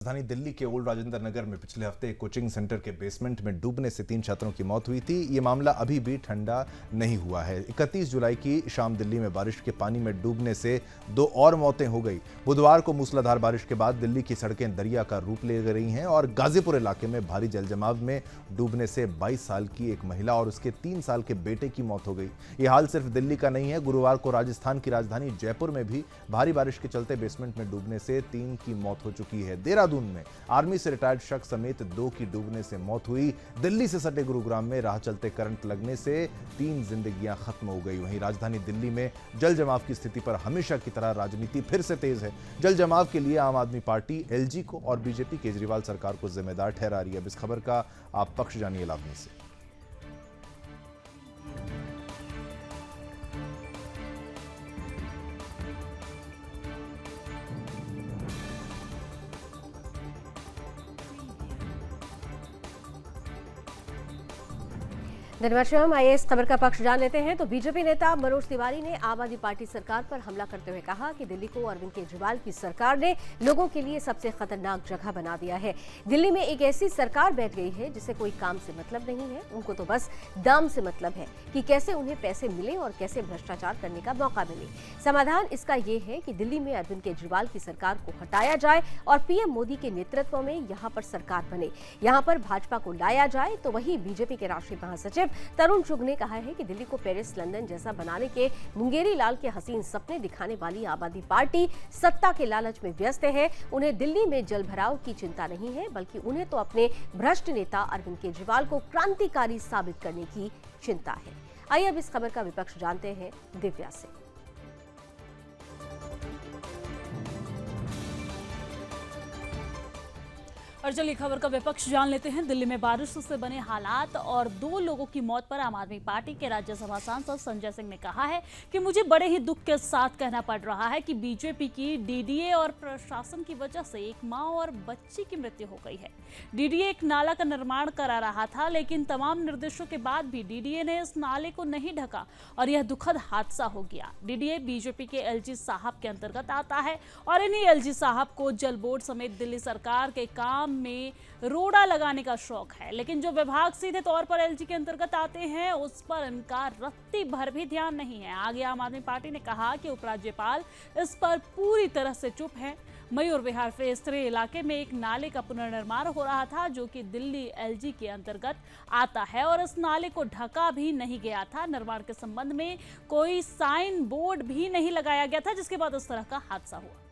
राजधानी दिल्ली के ओल्ड राजेंद्र नगर में पिछले हफ्ते एक कोचिंग सेंटर के बेसमेंट में डूबने से 3 छात्रों की मौत हुई थी। ये मामला अभी भी ठंडा नहीं हुआ है। 31 जुलाई की शाम दिल्ली में बारिश के पानी में डूबने से 2 और मौतें हो गई। बुधवार को मूसलाधार बारिश के बाद दिल्ली की सड़कें दरिया का रूप ले रही हैं और गाजीपुर इलाके में भारी जलजमाव में डूबने से 22 साल की एक महिला और उसके 3 साल के बेटे की मौत हो गई। ये हाल सिर्फ दिल्ली का नहीं है। गुरुवार को राजस्थान की राजधानी जयपुर में भी भारी बारिश के चलते बेसमेंट में डूबने से 3 की मौत हो चुकी है। देहरादून में आर्मी से रिटायर्ड शख्स समेत 2 की डूबने से मौत हुई। दिल्ली से सटे गुरुग्राम में राह चलते करंट लगने से 3 जिंदगियां खत्म हो गई। वहीं राजधानी दिल्ली में जल जमाव की स्थिति पर हमेशा की तरह राजनीति फिर से तेज है। जल जमाव के लिए आम आदमी पार्टी, एलजी को और बीजेपी केजरीवाल सरकार को जिम्मेदार ठहरा रही है। अब इस खबर का आप पक्ष जानिए लावनी से। धन्यवाद श्याम। आइए इस खबर का पक्ष जान लेते हैं। तो बीजेपी नेता मनोज तिवारी ने आम आदमी पार्टी सरकार पर हमला करते हुए कहा कि दिल्ली को अरविंद केजरीवाल की सरकार ने लोगों के लिए सबसे खतरनाक जगह बना दिया है। दिल्ली में एक ऐसी सरकार बैठ गई है जिसे कोई काम से मतलब नहीं है। उनको तो बस दाम से मतलब है कि कैसे उन्हें पैसे मिले और कैसे भ्रष्टाचार करने का मौका मिले। समाधान इसका ये है कि दिल्ली में अरविंद केजरीवाल की सरकार को हटाया जाए और पीएम मोदी के नेतृत्व में यहाँ पर सरकार बने, यहाँ पर भाजपा को लाया जाए। तो वही बीजेपी के राष्ट्रीय महासचिव तरुण चुग ने कहा है कि दिल्ली को पेरिस, लंदन जैसा बनाने के मुंगेरी लाल के हसीन सपने दिखाने वाली आम आदमी पार्टी सत्ता के लालच में व्यस्त है। उन्हें दिल्ली में जलभराव की चिंता नहीं है, बल्कि उन्हें तो अपने भ्रष्ट नेता अरविंद केजरीवाल को क्रांतिकारी साबित करने की चिंता है। आइए अब इस खबर का विपक्ष जानते हैं दिव्या से। और चलिए खबर का विपक्ष जान लेते हैं। दिल्ली में बारिश से बने हालात और 2 लोगों की मौत पर आम आदमी पार्टी के राज्यसभा सांसद संजय सिंह ने कहा है कि मुझे बड़े ही दुख के साथ कहना पड़ रहा है कि बीजेपी की डीडीए और प्रशासन की वजह से एक मां और बच्ची की मृत्यु हो गई है। डीडीए एक नाला का निर्माण करा रहा था, लेकिन तमाम निर्देशों के बाद भी डीडीए ने इस नाले को नहीं ढका और यह दुखद हादसा हो गया। डीडीए बीजेपी के एलजी साहब के अंतर्गत आता है और इन्हीं एलजी साहब को जल बोर्ड समेत दिल्ली सरकार के काम में रोड़ा लगाने का शौक है, लेकिन जो विभाग सीधे तौर पर एलजी के अंतर्गत आते हैं उस पर इनका रत्ती भर भी ध्यान नहीं है। आगे आम आदमी पार्टी ने कहा कि उपराज्यपाल इस पर पूरी तरह से चुप है। मयूर विहार फेज 3 इलाके में एक नाले का पुनर्निर्माण हो रहा था जो कि दिल्ली एलजी के अंतर्गत आता है और इस नाले को ढका भी नहीं गया था। निर्माण के संबंध में कोई साइन बोर्ड भी नहीं लगाया गया था, जिसके बाद इस तरह का हादसा हुआ।